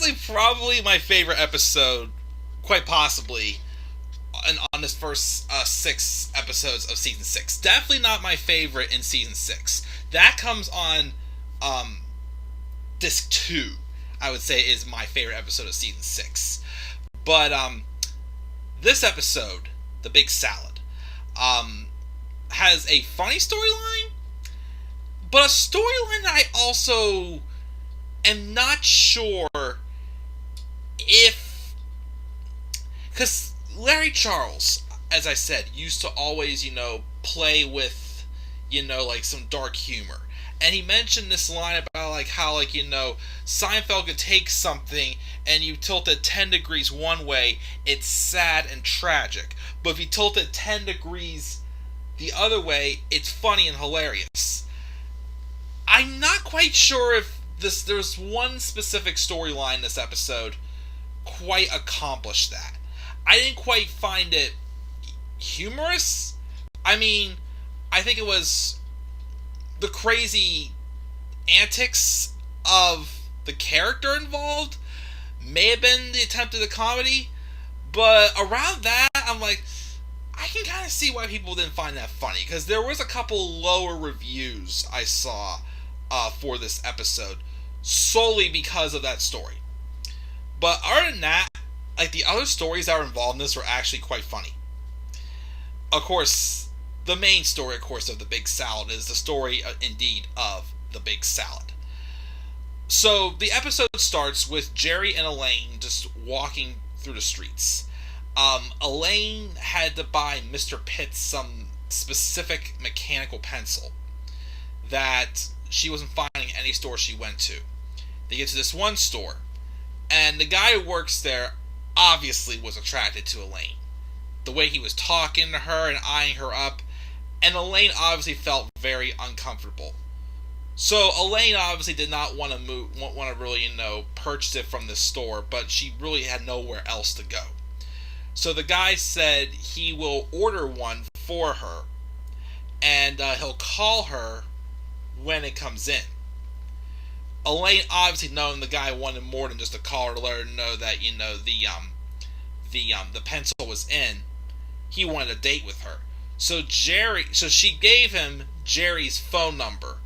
honestly probably my favorite episode, quite possibly, on this first 6 episodes of season 6. Definitely not my favorite in season 6. That comes on disc 2, I would say, is my favorite episode of season 6. But this episode, The Big Salad, has a funny storyline, but a storyline that I also am not sure if... Because Larry Charles, as I said, used to always, play with, like some dark humor. And he mentioned this line about, like, how, like, Seinfeld could take something and you tilt it 10 degrees one way, it's sad and tragic. But if you tilt it 10 degrees the other way, it's funny and hilarious. I'm not quite sure if there's one specific storyline in this episode quite accomplished that. I didn't quite find it humorous. I mean, I think it was the crazy antics of the character involved may have been the attempt at the comedy, but around that, I'm like, I can kind of see why people didn't find that funny, because there was a couple lower reviews I saw for this episode solely because of that story. But other than that, like, the other stories that were involved in this were actually quite funny. Of course, the main story, of course, of The Big Salad is the story, indeed, of The Big Salad. So, the episode starts with Jerry and Elaine just walking through the streets. Elaine had to buy Mr. Pitts some specific mechanical pencil that she wasn't finding in any store she went to. They get to this one store, and the guy who works there obviously was attracted to Elaine. The way he was talking to her and eyeing her up, and Elaine obviously felt very uncomfortable. So Elaine obviously did not want to really, purchase it from this store, but she really had nowhere else to go. So the guy said he will order one for her, and he'll call her when it comes in. Elaine, obviously knowing the guy wanted more than just a call her to let her know that, the pencil was in, he wanted a date with her. So she gave him Jerry's phone number,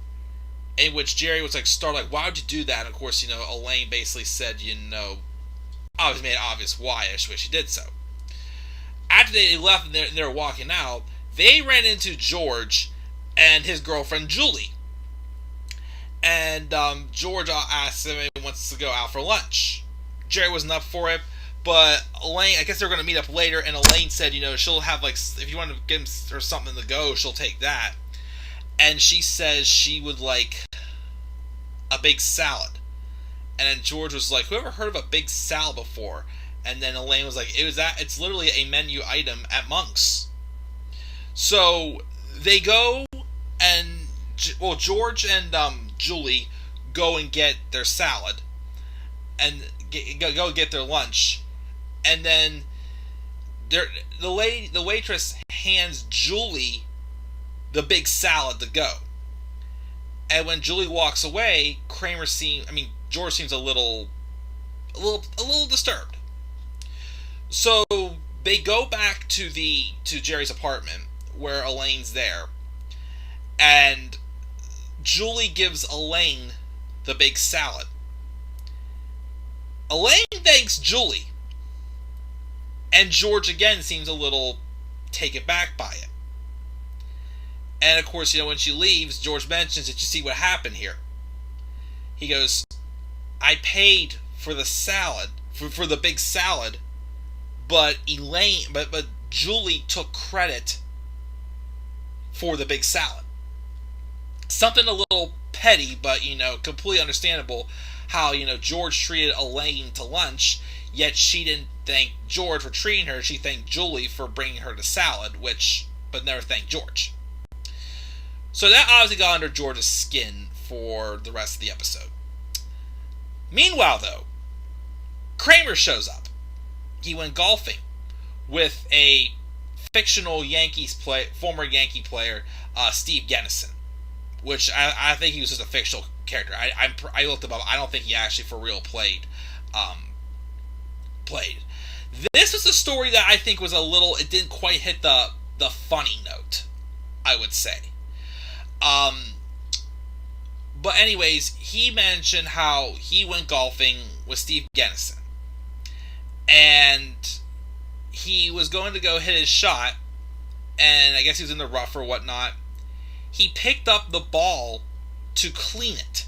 in which Jerry was startled, why would you do that? And of course, Elaine basically said, obviously made it obvious why she did so. After they left and they were walking out, they ran into George and his girlfriend Julie. And George asked him if he wants to go out for lunch. Jerry wasn't up for it, but Elaine, I guess they're going to meet up later, and Elaine said, she'll have, if you want to give her something to go, she'll take that. And she says she would like a big salad. And then George was like, whoever heard of a big salad before? And then Elaine was like, it's literally a menu item at Monk's. So they go, and George and Julie go and get their salad and go get their lunch, and then the waitress hands Julie the big salad to go. And when Julie walks away, George seems a little disturbed. So they go back to Jerry's apartment where Elaine's there, and Julie gives Elaine the big salad. Elaine thanks Julie, and George again seems a little taken back by it. And of course, when she leaves, George mentions, did you see what happened here? He goes, I paid for the salad, for the big salad, but Julie took credit for the big salad. Something a little petty, but, completely understandable how, George treated Elaine to lunch, yet she didn't thank George for treating her. She thanked Julie for bringing her the salad, but never thanked George. So that obviously got under George's skin for the rest of the episode. Meanwhile, though, Kramer shows up. He went golfing with a fictional former Yankee player, Steve Gennison, which I think he was just a fictional character. I looked him up. I don't think he actually for real played played. This was a story that I think was it didn't quite hit the funny note, I would say. But anyways, he mentioned how he went golfing with Steve Gennison. And he was going to go hit his shot, and I guess he was in the rough or whatnot. He picked up the ball to clean it.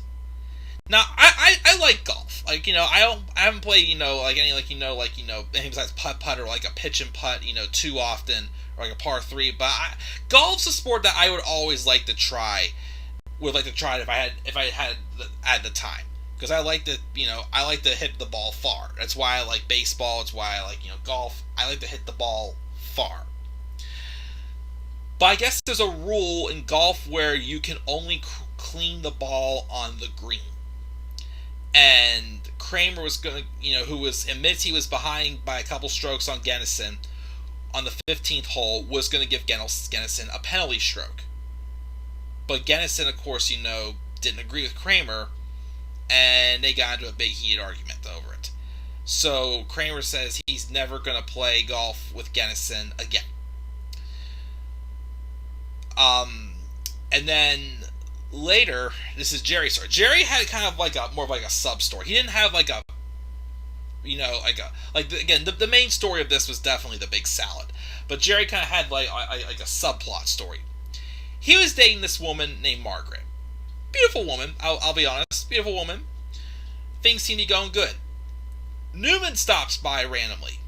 Now, I like golf. Like, I haven't played, anything besides putt or like a pitch and putt, too often, or like a par 3. But golf's a sport that I would always like to try. Would like to try it if I had at the time, because I like to hit the ball far. That's why I like baseball. It's why I like golf. I like to hit the ball far. But I guess there's a rule in golf where you can only clean the ball on the green. And Kramer was going to, who admits he was behind by a couple strokes on Gennison on the 15th hole, was going to give Gennison a penalty stroke. But Gennison, of course, didn't agree with Kramer, and they got into a big heated argument over it. So Kramer says he's never going to play golf with Gennison again. And then later, this is Jerry's story. Jerry had kind of like more of like a sub story. He didn't have like a, the main story of this was definitely the big salad. But Jerry kind of had like a subplot story. He was dating this woman named Margaret. Beautiful woman, I'll be honest. Beautiful woman. Things seem to be going good. Newman stops by randomly.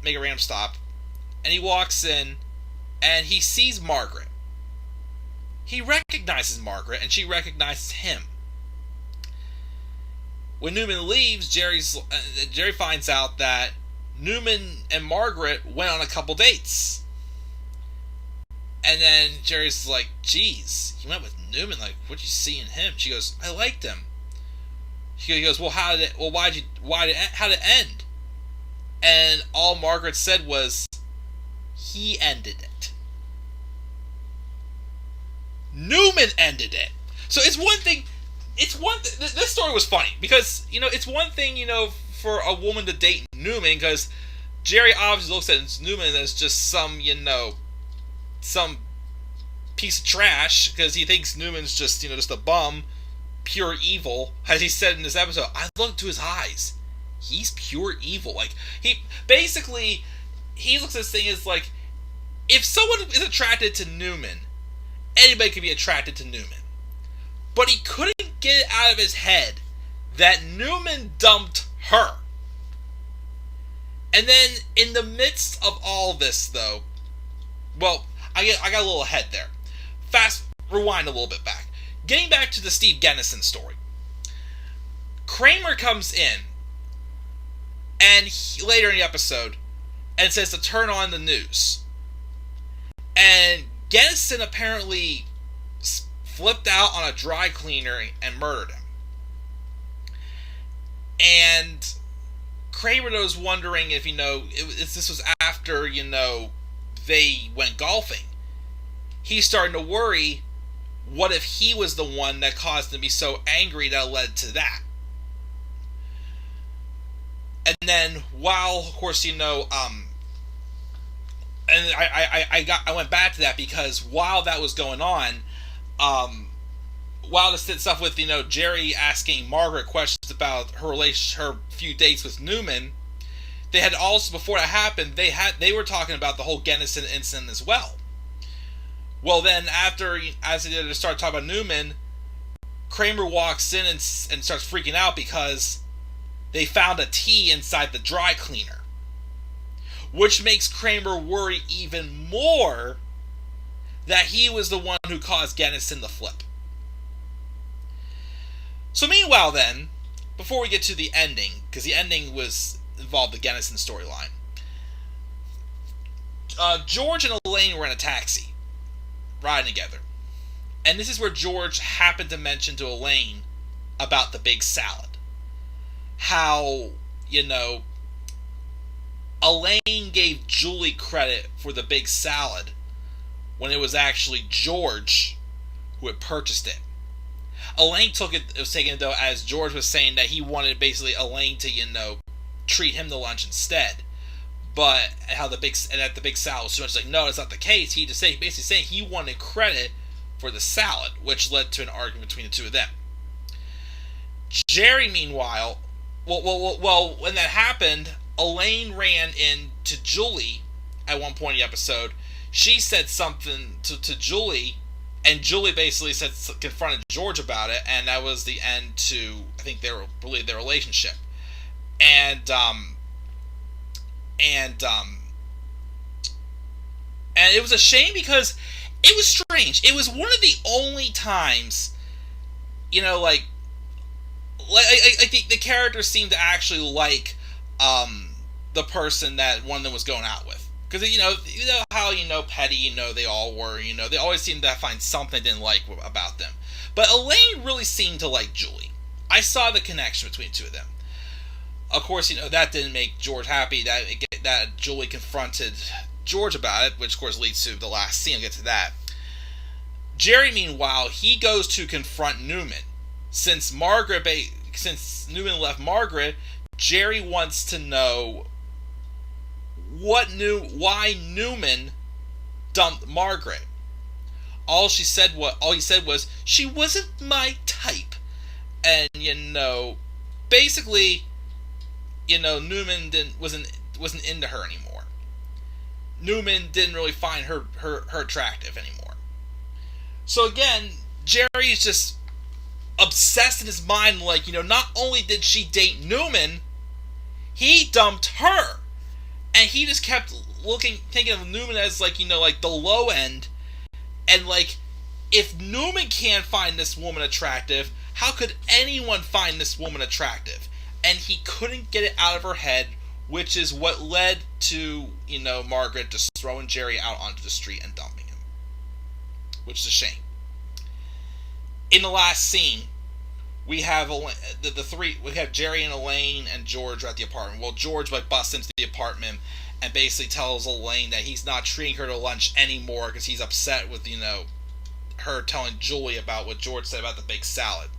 Make a random stop. And he walks in, and he sees Margaret. He recognizes Margaret, and she recognizes him. When Newman leaves, Jerry finds out that Newman and Margaret went on a couple dates. And then Jerry's like, geez, you went with Newman, like, what'd you see in him? She goes, I liked him. He goes, well, how'd it end? And all Margaret said was, he ended it. Newman ended it. So it's one thing, this story was funny, because, it's one thing, for a woman to date Newman, because Jerry obviously looks at Newman as just some piece of trash, because he thinks Newman's just a bum, pure evil. As he said in this episode, I looked to his eyes. He's pure evil. Like, he looks at this thing as like, if someone is attracted to Newman, anybody could be attracted to Newman. But he couldn't get it out of his head that Newman dumped her. And then, in the midst of all this, though, well, I got a little ahead there. Rewind a little bit back. Getting back to the Steve Gennison story. Kramer comes in, and later in the episode, and says to turn on the news. And Gennison apparently flipped out on a dry cleaner and murdered him. And Kramer was wondering if, this was after, they went golfing. He's starting to worry, what if he was the one that caused him to be so angry that led to that? And then, while, of course, and I went back to that because while that was going on, while this stuff with, Jerry asking Margaret questions about her few dates with Newman, they had also, before that happened, they were talking about the whole Gennison incident as well. Well, then as they start talking about Newman, Kramer walks in and starts freaking out because they found a T inside the dry cleaner, which makes Kramer worry even more that he was the one who caused Gennison to flip. So meanwhile then, before we get to the ending, because the ending involved the Gennison storyline, George and Elaine were in a taxi, riding together. And this is where George happened to mention to Elaine about the big salad. How, Elaine gave Julie credit for the big salad when it was actually George who had purchased it. Elaine was taking it though as George was saying that he wanted basically Elaine to, treat him to lunch instead. But at the big salad was so much like, no, it's not the case. He just basically saying he wanted credit for the salad, which led to an argument between the two of them. Jerry, meanwhile, well, when that happened, Elaine ran into Julie at one point in the episode. She said something to Julie, and Julie basically confronted George about it, and that was the end to, I think, their relationship. And it was a shame because it was strange. It was one of the only times, like the characters seemed to actually like the person that one of them was going out with. Because, you know how, petty, they all were, they always seemed to find something they didn't like about them. But Elaine really seemed to like Julie. I saw the connection between the two of them. Of course, that didn't make George happy, that Julie confronted George about it, which of course leads to the last scene. I'll get to that. Jerry, meanwhile, he goes to confront Newman. Since Newman left Margaret, Jerry wants to know why Newman dumped Margaret. All he said was she wasn't my type, and basically, Newman wasn't into her anymore. Newman didn't really find her attractive anymore. So again, Jerry's just obsessed in his mind, like, not only did she date Newman, he dumped her. And he just kept thinking of Newman as, like, like the low end. And, like, if Newman can't find this woman attractive, how could anyone find this woman attractive? And he couldn't get it out of her head, which is what led to, Margaret just throwing Jerry out onto the street and dumping him. Which is a shame. In the last scene, we have we have Jerry and Elaine and George at the apartment. Well, George busts into the apartment and basically tells Elaine that he's not treating her to lunch anymore because he's upset with, her telling Julie about what George said about the big salad.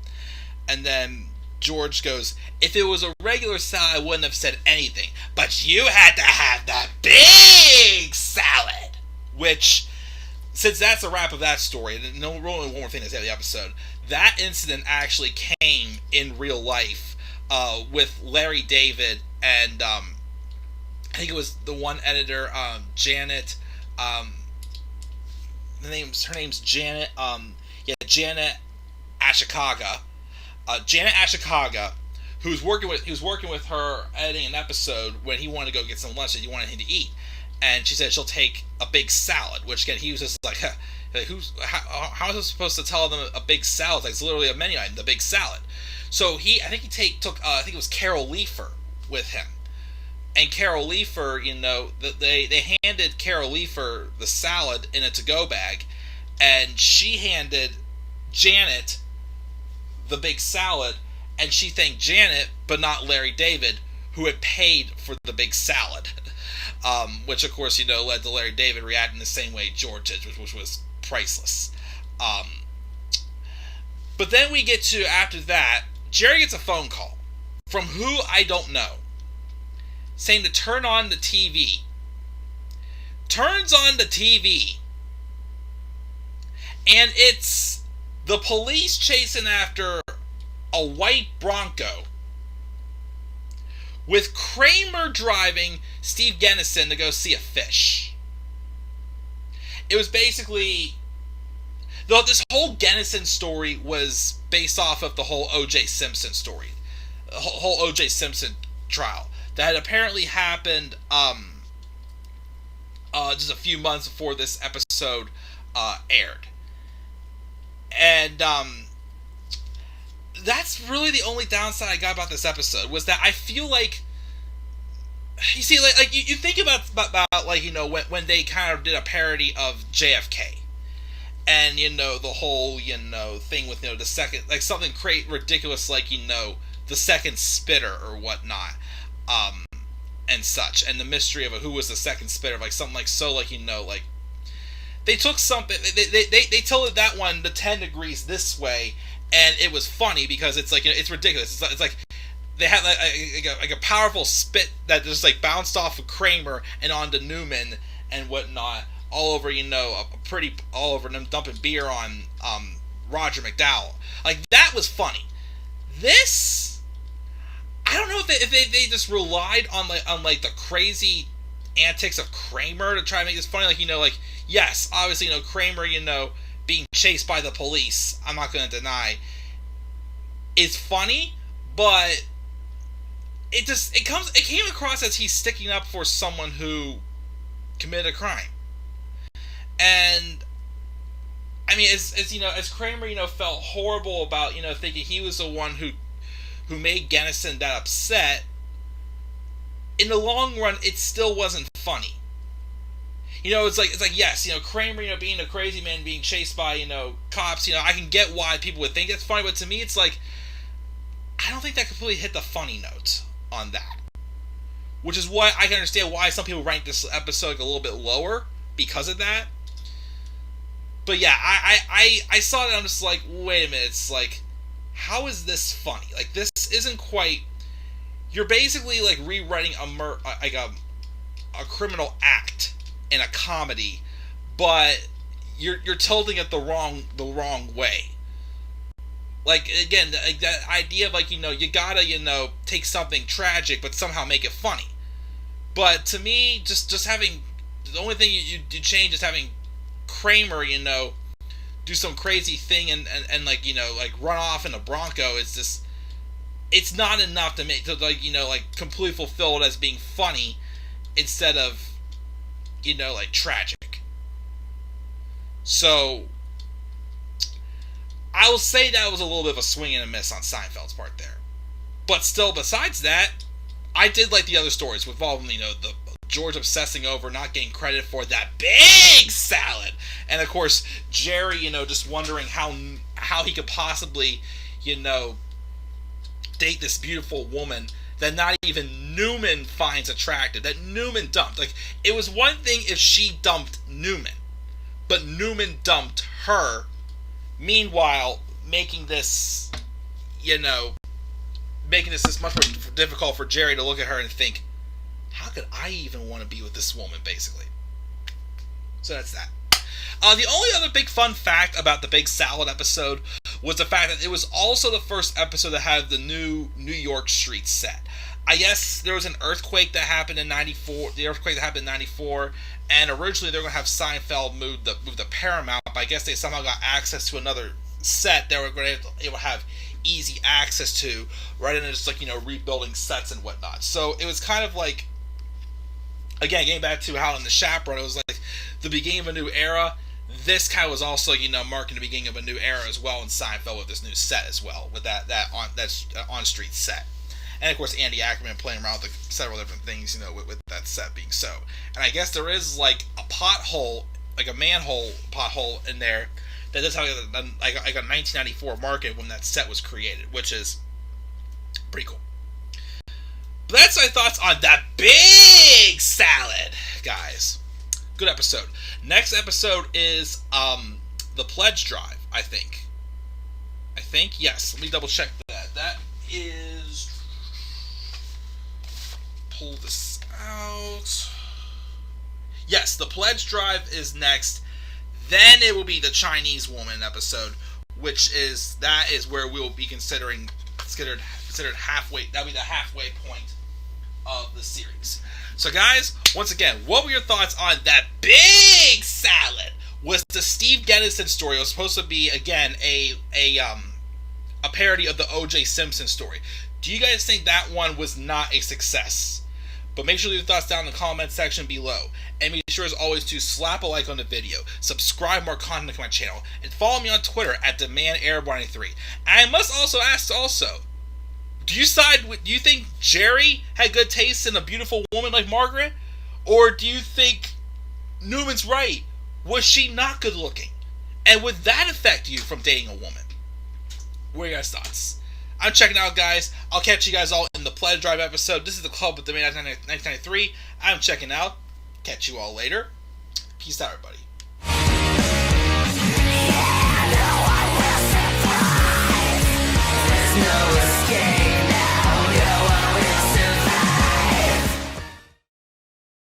And then George goes, if it was a regular salad, I wouldn't have said anything. But you had to have the big salad. Which, since that's a wrap of that story, and no, really one more thing to say of the episode, that incident actually came in real life with Larry David and I think it was the one editor, Janet. Her name's Janet. Janet Ashikaga. Janet Ashikaga, who was working with her editing an episode when he wanted to go get some lunch that he wanted him to eat, and she said she'll take a big salad. Which again, he was just like, how is this supposed to tell them a big salad? Like, it's literally a menu item, the big salad. So I think he took I think it was Carol Leifer with him. And Carol Leifer, they handed Carol Leifer the salad in a to-go bag, and she handed Janet the big salad, and she thanked Janet, but not Larry David, who had paid for the big salad. Which, of course, led to Larry David reacting the same way George did, which was priceless. But then we get to, after that, Jerry gets a phone call from who I don't know, saying to turn on the TV. Turns on the TV, and it's the police chasing after a white Bronco with Kramer driving Steve Gennison to go see a fish. It was basically, though, this whole Gennison story was based off of the whole O.J. Simpson story, the whole O.J. Simpson trial that had apparently happened just a few months before this episode aired. And that's really the only downside I got about this episode, was that I feel like, you see, like you think about like, when they kind of did a parody of JFK, and the whole thing with the second, like something ridiculous like the second spitter or whatnot, and such, and the mystery of who was the second spitter, like something like so, like like they took something, they told that one the 10 degrees this way, and it was funny because it's like, you know, it's ridiculous. It's like they had like a powerful spit that just like bounced off of Kramer and onto Newman and whatnot, all over, you know, all over them dumping beer on Roger McDowell. Like, that was funny. This, I don't know if they just relied on the crazy antics of Kramer to try to make this funny. Like, you know, like, yes, obviously, you know, Kramer, you know, being chased by the police, I'm not going to deny, is funny, but it came across as he's sticking up for someone who committed a crime. And I mean, as you know, as Kramer, you know, felt horrible about, you know, thinking he was the one who made Gunnison that upset, in the long run, it still wasn't funny. You know, it's like yes, you know, Kramer, you know, being a crazy man, being chased by, you know, cops. You know, I can get why people would think it's funny, but to me, it's like, I don't think that completely hit the funny note on that. Which is why I can understand why some people rank this episode a little bit lower because of that. But yeah, I saw it and I'm just like, wait a minute, it's like, how is this funny? Like, this isn't quite. You're basically like rewriting a criminal act in a comedy, but you're tilting it the wrong way. Like, again, like that idea of, like, you know, you gotta, you know, take something tragic but somehow make it funny. But to me, just having, the only thing you change is having Kramer, you know, do some crazy thing and like, you know, like run off in a Bronco. It's just, it's not enough to make, to, like, you know, like completely fulfill it as being funny instead of, you know, like tragic. So I will say that was a little bit of a swing and a miss on Seinfeld's part there. But still, besides that, I did like the other stories involving, you know, the George obsessing over not getting credit for that big salad, and of course Jerry, you know, just wondering how he could possibly, you know, date this beautiful woman that not even Newman finds attractive, that Newman dumped. Like, it was one thing if she dumped Newman, but Newman dumped her. Meanwhile, making this, you know, this much more difficult for Jerry to look at her and think, how could I even want to be with this woman, basically? So that's that. The only other big fun fact about the Big Salad episode was the fact that it was also the first episode that had the new New York street set. I guess there was an earthquake that happened in '94. The earthquake that happened in '94, and originally they were going to have Seinfeld move the Paramount, but I guess they somehow got access to another set they were going to have easy access to, rather than just, like, you know, rebuilding sets and whatnot. So it was kind of like, again, getting back to how in The Chaperone, it was like the beginning of a new era. This kind of was also, you know, marking the beginning of a new era as well in Seinfeld with this new set as well, with that on-street set. And of course, Andy Ackerman playing around with several different things, you know, with that set being so. And I guess there is like a pothole, like a manhole pothole in there that does have like a 1994 market when that set was created, which is pretty cool. But that's my thoughts on that Big Salad, guys. Good episode. Next episode is the Pledge Drive, I think. Yes. Let me double check that. That is, pull this out. Yes, the Pledge Drive is next. Then it will be the Chinese Woman episode, which is where we will be considered halfway. That'll be the halfway point of the series. So, guys, once again, what were your thoughts on that Big Salad? Was the Steve Gunnison story, it was supposed to be, again, a parody of the O.J. Simpson story. Do you guys think that one was not a success? But make sure to leave your thoughts down in the comment section below. And be sure, as always, to slap a like on the video, subscribe more content to my channel, and follow me on Twitter at DemandAirborne93. And I must also ask, do you think Jerry had good taste in a beautiful woman like Margaret? Or do you think Newman's right? Was she not good looking? And would that affect you from dating a woman? What are your guys' thoughts? I'm checking out, guys. I'll catch you guys all in the Pledge Drive episode. This is the Club with the Man 1993. I'm checking out. Catch you all later. Peace out, everybody.